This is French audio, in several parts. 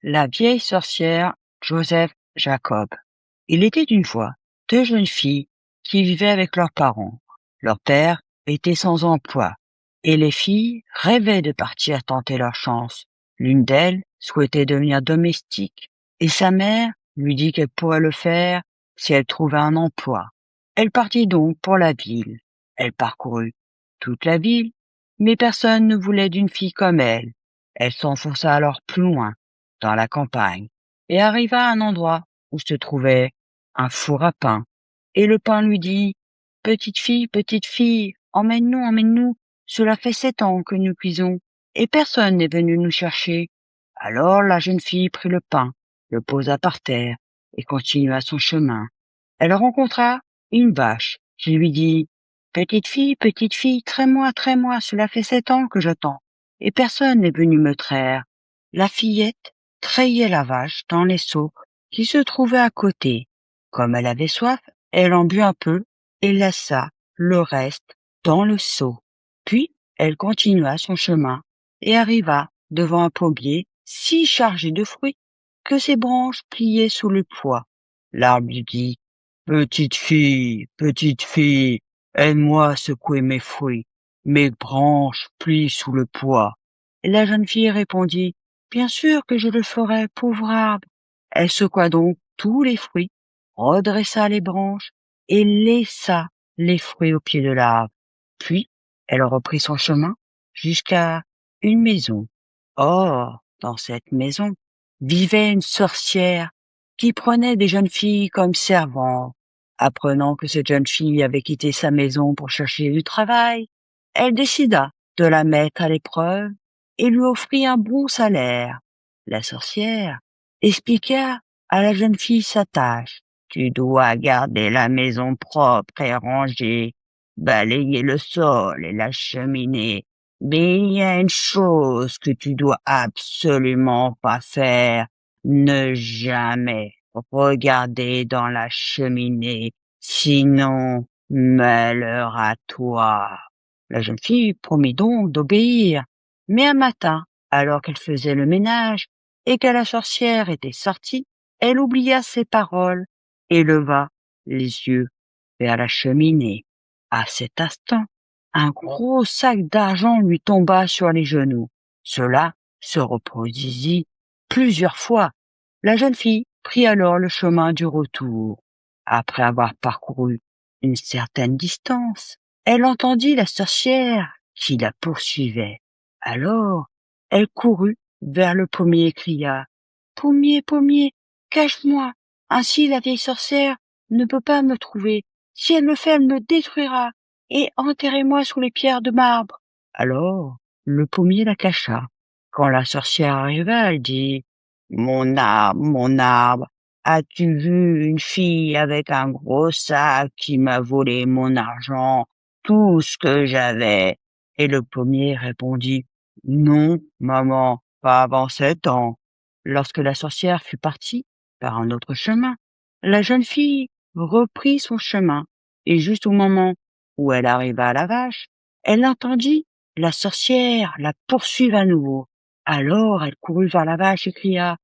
La vieille sorcière Joseph Jacob. Il était une fois deux jeunes filles qui vivaient avec leurs parents. Leur père était sans emploi et les filles rêvaient de partir tenter leur chance. L'une d'elles souhaitait devenir domestique et sa mère lui dit qu'elle pourrait le faire si elle trouvait un emploi. Elle partit donc pour la ville. Elle parcourut toute la ville, mais personne ne voulait d'une fille comme elle. Elle s'enfonça alors plus loin dans la campagne, et arriva à un endroit où se trouvait un four à pain. Et le pain lui dit, petite fille, emmène-nous, emmène-nous, cela fait 7 ans que nous cuisons, et personne n'est venu nous chercher. Alors la jeune fille prit le pain, le posa par terre, et continua son chemin. Elle rencontra une vache, qui lui dit, petite fille, traie-moi, cela fait 7 ans que j'attends, et personne n'est venu me traire. La fillette trayait la vache dans les seaux qui se trouvaient à côté. Comme elle avait soif, elle en but un peu et laissa le reste dans le seau. Puis elle continua son chemin et arriva devant un pommier si chargé de fruits que ses branches pliaient sous le poids. L'arbre lui dit, petite fille, aide-moi à secouer mes fruits, mes branches plient sous le poids. Et la jeune fille répondit, bien sûr que je le ferai, pauvre arbre. Elle secoua donc tous les fruits, redressa les branches et laissa les fruits au pied de l'arbre. Puis, elle reprit son chemin jusqu'à une maison. Or, dans cette maison, vivait une sorcière qui prenait des jeunes filles comme servantes. Apprenant que cette jeune fille avait quitté sa maison pour chercher du travail, elle décida de la mettre à l'épreuve et lui offrit un bon salaire. La sorcière expliqua à la jeune fille sa tâche. Tu dois garder la maison propre et rangée, balayer le sol et la cheminée. Mais il y a une chose que tu dois absolument pas faire. Ne jamais regarder dans la cheminée, sinon malheur à toi. La jeune fille promit donc d'obéir. Mais un matin, alors qu'elle faisait le ménage et que la sorcière était sortie, elle oublia ses paroles et leva les yeux vers la cheminée. À cet instant, un gros sac d'argent lui tomba sur les genoux. Cela se reproduisit plusieurs fois. La jeune fille prit alors le chemin du retour. Après avoir parcouru une certaine distance, elle entendit la sorcière qui la poursuivait. Alors, elle courut vers le pommier et cria, pommier, pommier, cache-moi, ainsi la vieille sorcière ne peut pas me trouver. Si elle me fait, elle me détruira, et enterrez-moi sous les pierres de marbre. Alors, le pommier la cacha. Quand la sorcière arriva, elle dit, mon arbre, as-tu vu une fille avec un gros sac qui m'a volé mon argent, tout ce que j'avais? Et le pommier répondit, non, maman, pas avant 7 ans. Lorsque la sorcière fut partie par un autre chemin, la jeune fille reprit son chemin, et juste au moment où elle arriva à la vache, elle entendit la sorcière la poursuivre à nouveau. Alors elle courut vers la vache et cria,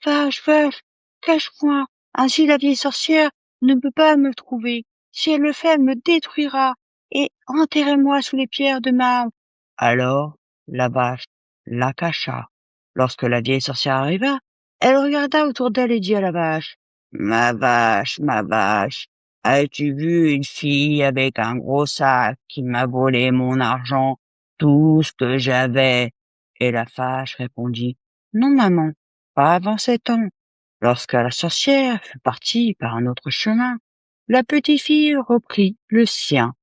vache, vache, cache-moi, ainsi la vieille sorcière ne peut pas me trouver. Si elle le fait, elle me détruira, et enterrez-moi sous les pierres de marbre. Alors la vache la cacha. Lorsque la vieille sorcière arriva, elle regarda autour d'elle et dit à la vache, ma vache, as-tu vu une fille avec un gros sac qui m'a volé mon argent, tout ce que j'avais? Et la vache répondit, non, maman, pas avant 7 ans. Lorsque la sorcière fut partie par un autre chemin, la petite fille reprit le sien,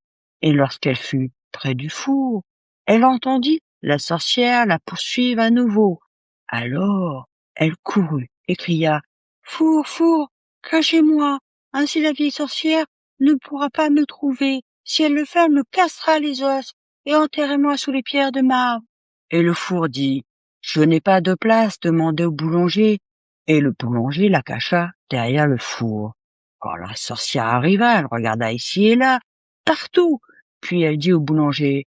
et lorsqu'elle fut près du four, elle entendit la sorcière la poursuivre à nouveau. Alors, elle courut et cria, four, four, cachez-moi, ainsi la vieille sorcière ne pourra pas me trouver. Si elle le fait, elle me cassera les os, et enterrez-moi sous les pierres de marbre. Et le four dit, je n'ai pas de place, demandez au boulanger. Et le boulanger la cacha derrière le four. Quand la sorcière arriva, elle regarda ici et là, partout. Puis elle dit au boulanger,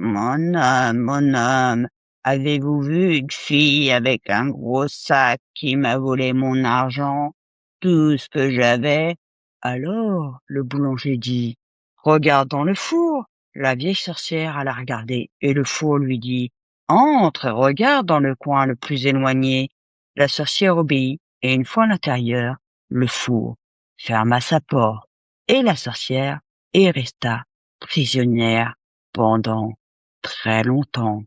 mon homme, Avez-vous vu une fille avec un gros sac qui m'a volé mon argent, tout ce que j'avais? Alors, le boulanger dit, regarde dans le four. La vieille sorcière alla regarder, et le four lui dit, entre et regarde dans le coin le plus éloigné. La sorcière obéit, et une fois à l'intérieur, le four ferma sa porte, et la sorcière y resta prisonnière pendant très longtemps.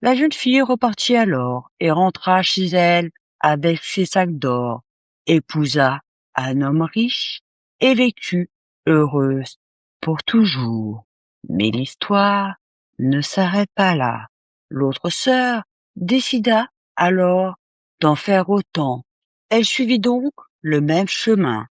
La jeune fille repartit alors et rentra chez elle avec ses sacs d'or, épousa un homme riche et vécut heureuse pour toujours. Mais l'histoire ne s'arrête pas là. L'autre sœur décida alors d'en faire autant. Elle suivit donc le même chemin.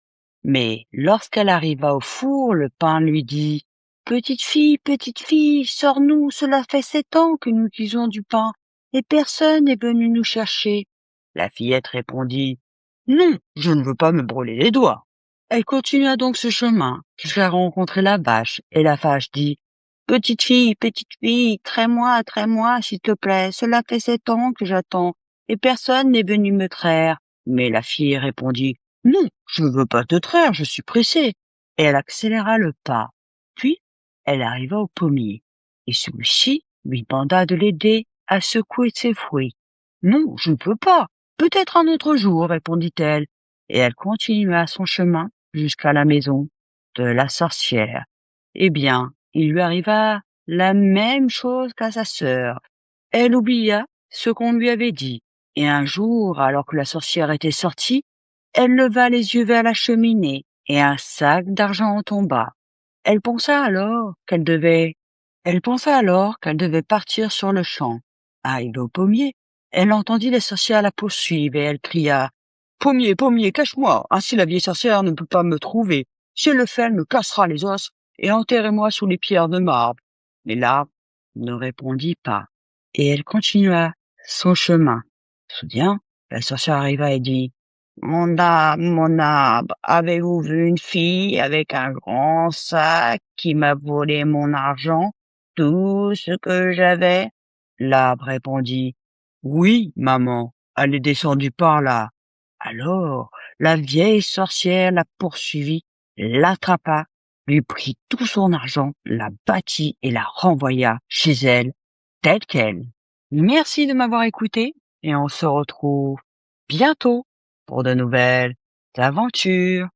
Mais lorsqu'elle arriva au four, le pain lui dit: petite fille, sors-nous, cela fait 7 ans que nous cuisons du pain, et personne n'est venu nous chercher. La fillette répondit: non, je ne veux pas me brûler les doigts. Elle continua donc ce chemin, jusqu'à rencontrer la vache, et la vache dit: petite fille, traie-moi, s'il te plaît, cela fait 7 ans que j'attends, et personne n'est venu me traire. Mais la fille répondit: non, je ne veux pas te traire, je suis pressée. Et elle accéléra le pas. Puis, elle arriva au pommier, et celui-ci lui demanda de l'aider à secouer ses fruits. Non, je ne peux pas. Peut-être un autre jour, répondit-elle, et elle continua son chemin jusqu'à la maison de la sorcière. Eh bien, il lui arriva la même chose qu'à sa sœur. Elle oublia ce qu'on lui avait dit, et un jour, alors que la sorcière était sortie, elle leva les yeux vers la cheminée, et un sac d'argent en tomba. Elle pensa alors qu'elle devait partir sur le champ. Arrivée au pommier, elle entendit les sorcières la poursuivre et elle cria: pommier, pommier, cache-moi, ainsi la vieille sorcière ne peut pas me trouver. Si elle le fait, elle me cassera les os et enterrez-moi sous les pierres de marbre. Mais l'arbre ne répondit pas, et elle continua son chemin. Soudain, la sorcière arriva et dit: mon arbre, avez-vous vu une fille avec un grand sac qui m'a volé mon argent, tout ce que j'avais? L'arbre répondit: oui, maman, elle est descendue par là. Alors, la vieille sorcière la poursuivit, l'attrapa, lui prit tout son argent, la battit et la renvoya chez elle, telle quelle. Merci de m'avoir écouté et on se retrouve bientôt pour de nouvelles aventures.